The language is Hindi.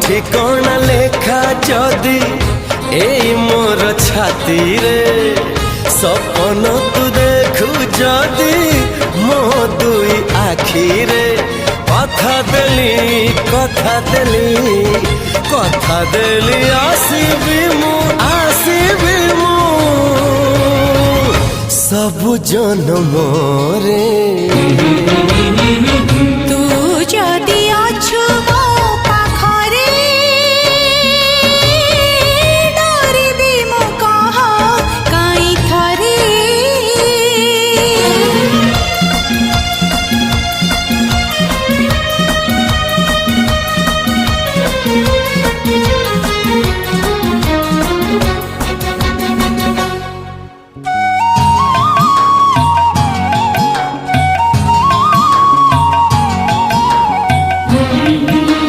ठिकाना लेखा जदि एई मोर छाती रे सपन तू देखु जदि मो दुई आखी रे कथा देली आसीबी मु सब जन्म रे।